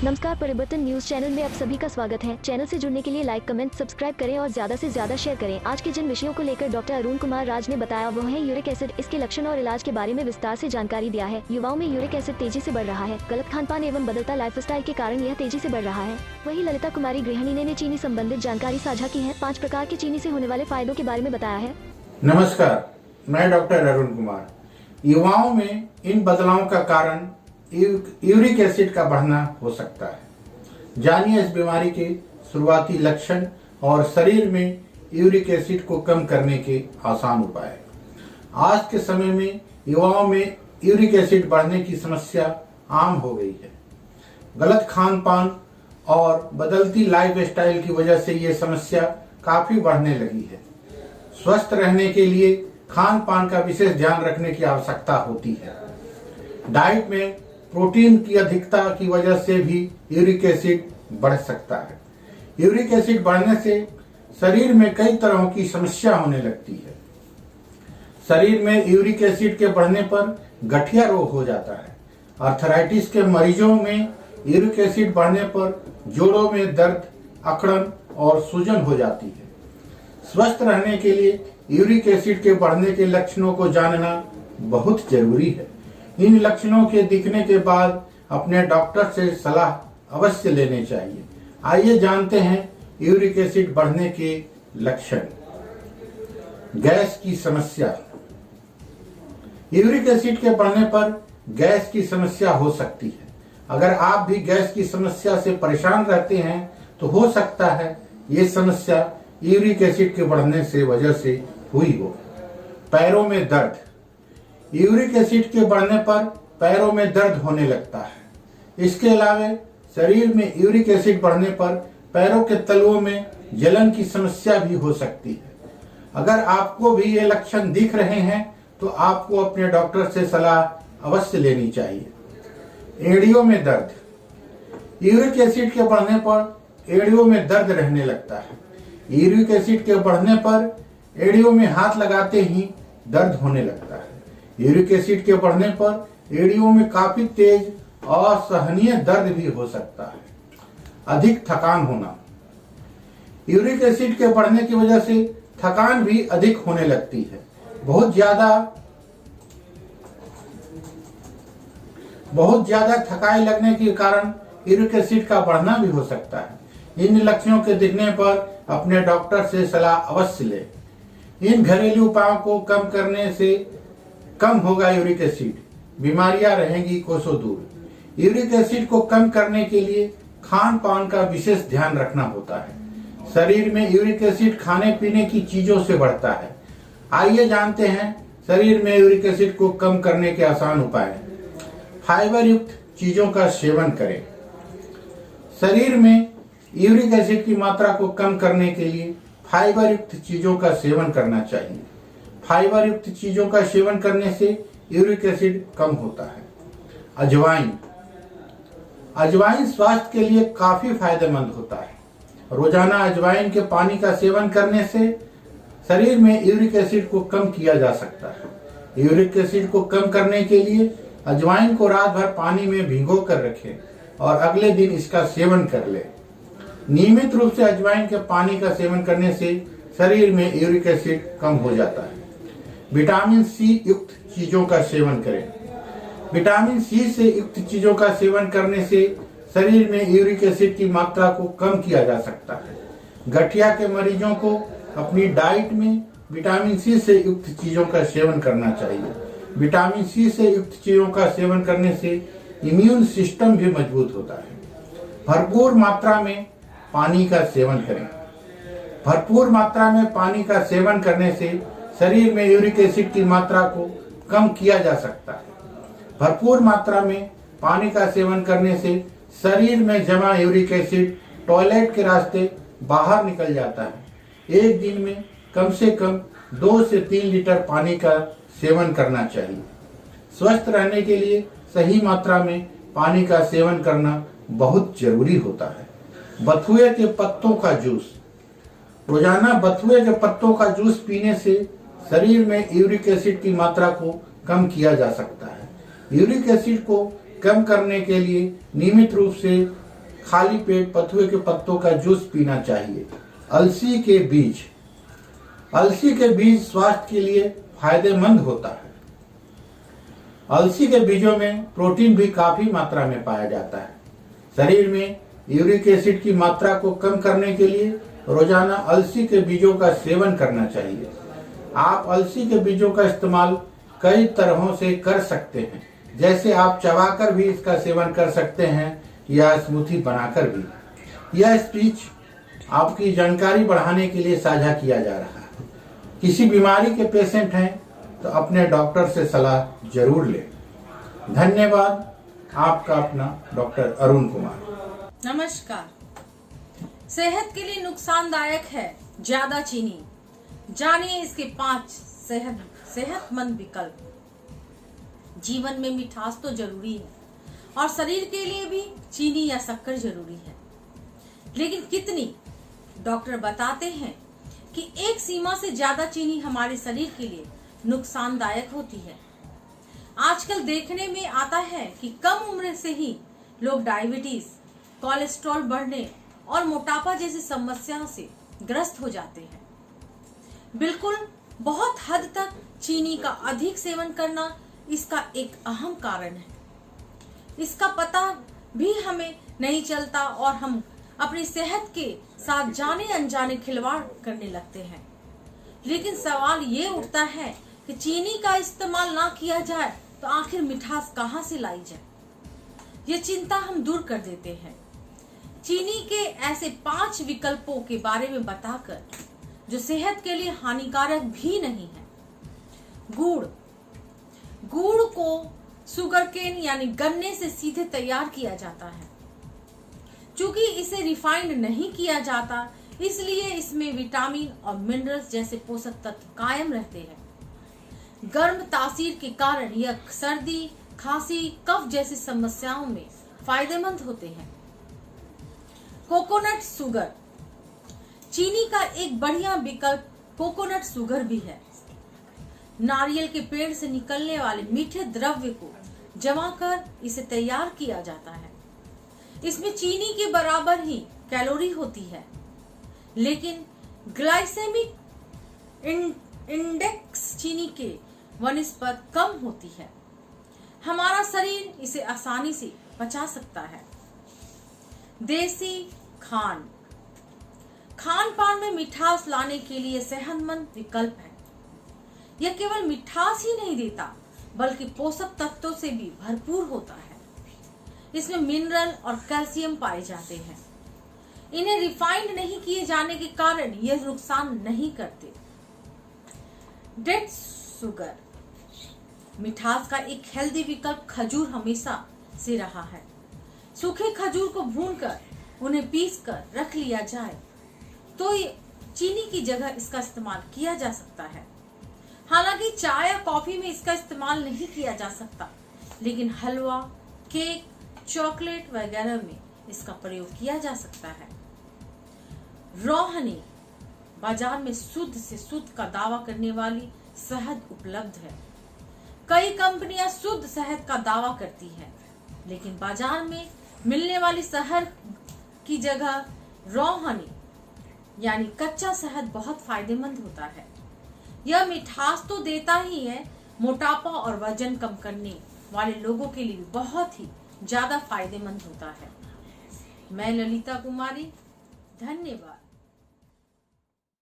नमस्कार, परिवर्तन news channel में आप सभी का स्वागत है। चैनल से जुड़ने के लिए लाइक, कमेंट, सब्सक्राइब करें और ज्यादा से ज्यादा शेयर करें। आज के जिन विषयों को लेकर डॉक्टर अरुण कुमार राज ने बताया वो है यूरिक एसिड, इसके लक्षण और इलाज के बारे में विस्तार से जानकारी दिया है। युवाओं में यूरिक एसिड तेजी से बढ़ रहा है। गलत खानपान एवं बदलता लाइफस्टाइल के कारण यह तेजी से बढ़ रहा है। वही ललिता कुमारी गृहिणी ने चीनी संबंधित जानकारी साझा की है। 5 प्रकार के चीनी से होने वाले फायदों के बारे में बताया है। नमस्कार, मैं डॉक्टर अरुण कुमार। युवाओं में इन बदलावों का कारण यूरिक एसिड का बढ़ना हो सकता है। जानिए इस बीमारी के शुरुआती लक्षण और शरीर में यूरिक एसिड को कम करने के आसान उपाय। आज के समय में युवाओं में यूरिक एसिड बढ़ने की समस्या आम हो गई है। गलत खान पान और बदलती लाइफस्टाइल की वजह से ये समस्या काफी बढ़ने लगी है। स्वस्थ रहने के लिए खान पान का विशेष ध्यान रखने की आवश्यकता होती है। डाइट में प्रोटीन की अधिकता की वजह से भी यूरिक एसिड बढ़ सकता है। यूरिक एसिड बढ़ने से शरीर में कई तरह की समस्या होने लगती है। शरीर में यूरिक एसिड के बढ़ने पर गठिया रोग हो जाता है। आर्थराइटिस के मरीजों में यूरिक एसिड बढ़ने पर जोड़ों में दर्द, अकड़न और सूजन हो जाती है। स्वस्थ रहने के लिए यूरिक एसिड के बढ़ने के लक्षणों को जानना बहुत जरूरी है। इन लक्षणों के दिखने के बाद अपने डॉक्टर से सलाह अवश्य लेने चाहिए। आइए जानते हैं यूरिक एसिड बढ़ने के लक्षण। गैस की समस्या। यूरिक एसिड के बढ़ने पर गैस की समस्या हो सकती है। अगर आप भी गैस की समस्या से परेशान रहते हैं तो हो सकता है ये समस्या यूरिक एसिड के बढ़ने से वजह से हुई हो। पैरों में दर्द। यूरिक एसिड के बढ़ने पर पैरों में दर्द होने लगता है। इसके अलावा शरीर में यूरिक एसिड बढ़ने पर पैरों के तलुओं में जलन की समस्या भी हो सकती है। अगर आपको भी ये लक्षण दिख रहे हैं तो आपको अपने डॉक्टर से सलाह अवश्य लेनी चाहिए। एड़ियों में दर्द। यूरिक एसिड के बढ़ने पर एड़ियों में दर्द रहने लगता है। यूरिक एसिड के बढ़ने पर एड़ियों में हाथ लगाते ही दर्द होने लगता है। यूरिक एसिड के बढ़ने पर एड़ियों में काफी तेज असहनीय दर्द भी हो सकता है। अधिक थकान होना। यूरिक एसिड के बढ़ने की वजह से थकान भी अधिक होने लगती है। बहुत ज्यादा थकाई लगने के कारण यूरिक एसिड का बढ़ना भी हो सकता है। इन लक्षणों के दिखने पर अपने डॉक्टर से सलाह अवश्य लें। इन घरेलू उपायों को कम करने से कम होगा यूरिक एसिड, बीमारियां रहेंगी कोसों दूर। यूरिक एसिड को कम करने के लिए खान पान का विशेष ध्यान रखना होता है। शरीर में यूरिक एसिड खाने पीने की चीजों से बढ़ता है। आइए जानते हैं शरीर में यूरिक एसिड को कम करने के आसान उपाय। फाइबर युक्त चीजों का सेवन करें। शरीर में यूरिक एसिड की मात्रा को कम करने के लिए फाइबर युक्त चीजों का सेवन करना चाहिए। फाइबर युक्त चीजों का सेवन करने से यूरिक एसिड कम होता है। अजवाइन। अजवाइन स्वास्थ्य के लिए काफी फायदेमंद होता है। रोजाना अजवाइन के पानी का सेवन करने से शरीर में यूरिक एसिड को कम किया जा सकता है। यूरिक एसिड को कम करने के लिए अजवाइन को रात भर पानी में भिगो कर रखें और अगले दिन इसका सेवन कर लें। नियमित रूप से अजवाइन के पानी का सेवन करने से शरीर में यूरिक एसिड कम हो जाता है। विटामिन सी युक्त चीजों का सेवन करें। विटामिन सी से युक्त चीजों का सेवन करने से शरीर में यूरिक एसिड की मात्रा को कम किया जा सकता है। गठिया के मरीजों को अपनी डाइट में विटामिन सी से युक्त चीजों का सेवन करना चाहिए। विटामिन सी से युक्त चीजों का सेवन करने से इम्यून सिस्टम भी मजबूत होता है। भरपूर मात्रा में पानी का सेवन करें। भरपूर मात्रा में पानी का सेवन करने से शरीर में यूरिक एसिड की मात्रा को कम किया जा सकता है। भरपूर मात्रा में पानी का सेवन करने से शरीर में जमा यूरिक एसिड टॉयलेट के रास्ते बाहर निकल जाता है। एक दिन में कम से कम 2 से 3 लीटर पानी का सेवन करना चाहिए। स्वस्थ रहने के लिए सही मात्रा में पानी का सेवन करना बहुत जरूरी होता है। बथुए के पत्तों का जूस। रोजाना बथुए के पत्तों का जूस पीने से शरीर में यूरिक एसिड की मात्रा को कम किया जा सकता है। यूरिक एसिड को कम करने के लिए नियमित रूप से खाली पेट बथुए के पत्तों का जूस पीना चाहिए। अलसी के बीज स्वास्थ्य के लिए फायदेमंद होता है। अलसी के बीजों में प्रोटीन भी काफी मात्रा में पाया जाता है। शरीर में यूरिक एसिड की मात्रा को कम करने के लिए रोजाना अलसी के बीजों का सेवन करना चाहिए। आप अलसी के बीजों का इस्तेमाल कई तरहों से कर सकते हैं, जैसे आप चबाकर भी इसका सेवन कर सकते हैं या स्मूथी बनाकर भी। यह स्पीच आपकी जानकारी बढ़ाने के लिए साझा किया जा रहा है। किसी बीमारी के पेशेंट हैं तो अपने डॉक्टर से सलाह जरूर लें। धन्यवाद। आपका अपना डॉक्टर अरुण कुमार। नमस्कार। सेहत के लिए नुकसानदायक है ज्यादा चीनी। जानिए इसके 5 सेहतमंद विकल्प। जीवन में मिठास तो जरूरी है और शरीर के लिए भी चीनी या शक्कर जरूरी है, लेकिन कितनी? डॉक्टर बताते हैं कि एक सीमा से ज्यादा चीनी हमारे शरीर के लिए नुकसानदायक होती है। आजकल देखने में आता है कि कम उम्र से ही लोग डायबिटीज, कोलेस्ट्रॉल बढ़ने और मोटापा जैसी समस्याओं से ग्रस्त हो जाते हैं। बिल्कुल बहुत हद तक चीनी का अधिक सेवन करना इसका एक अहम कारण है। इसका पता भी हमें नहीं चलता और हम अपनी सेहत के साथ जाने अनजाने खिलवाड़ करने लगते हैं। लेकिन सवाल ये उठता है कि चीनी का इस्तेमाल ना किया जाए तो आखिर मिठास कहाँ से लाई जाए? ये चिंता हम दूर कर देते हैं चीनी के ऐसे 5 विकल्पों के बारे में बताकर, जो सेहत के लिए हानिकारक भी नहीं है। गुड़ को शुगरकेन यानी गन्ने से सीधे तैयार किया जाता है। चूंकि इसे रिफाइंड नहीं किया जाता, इसलिए इसमें विटामिन और मिनरल्स जैसे पोषक तत्व कायम रहते हैं। गर्म तासीर के कारण यह सर्दी, खांसी, कफ जैसी समस्याओं में फायदेमंद होते हैं। Coconut sugar. चीनी का एक बढ़िया विकल्प कोकोनट शुगर भी है। नारियल के पेड़ से निकलने वाले मीठे द्रव्य को जमाकर इसे तैयार किया जाता है। इसमें चीनी के बराबर ही कैलोरी होती है, लेकिन ग्लाइसेमिक इंडेक्स चीनी के वनस्पत कम होती है। हमारा शरीर इसे आसानी से पचा सकता है। देसी खान पान में मिठास लाने के लिए सेहतमंद विकल्प है। यह केवल मिठास ही नहीं देता, बल्कि पोषक तत्वों से भी भरपूर होता है। इसमें मिनरल और कैल्शियम पाए जाते हैं। इन्हें रिफाइंड नहीं किए जाने के कारण यह नुकसान नहीं करते। Date sugar. मिठास का एक हेल्दी विकल्प खजूर हमेशा से रहा है। सूखे खजूर को भूनकर उन्हें पीसकर रख लिया जाए तो चीनी की जगह इसका इस्तेमाल किया जा सकता है। हालांकि चाय या कॉफी में इसका इस्तेमाल नहीं किया जा सकता, लेकिन हलवा, केक, चॉकलेट वगैरह में इसका प्रयोग किया जा सकता है। रॉ हनी। बाजार में शुद्ध से शुद्ध का दावा करने वाली शहद उपलब्ध है। कई कंपनियां शुद्ध शहद का दावा करती है, लेकिन बाजार में मिलने वाली शहद की जगह रॉ हनी यानी कच्चा शहद बहुत फायदेमंद होता है। यह मिठास तो देता ही है, मोटापा और वजन कम करने वाले लोगों के लिए बहुत ही ज्यादा फायदेमंद होता है। मैं ललिता कुमारी, धन्यवाद।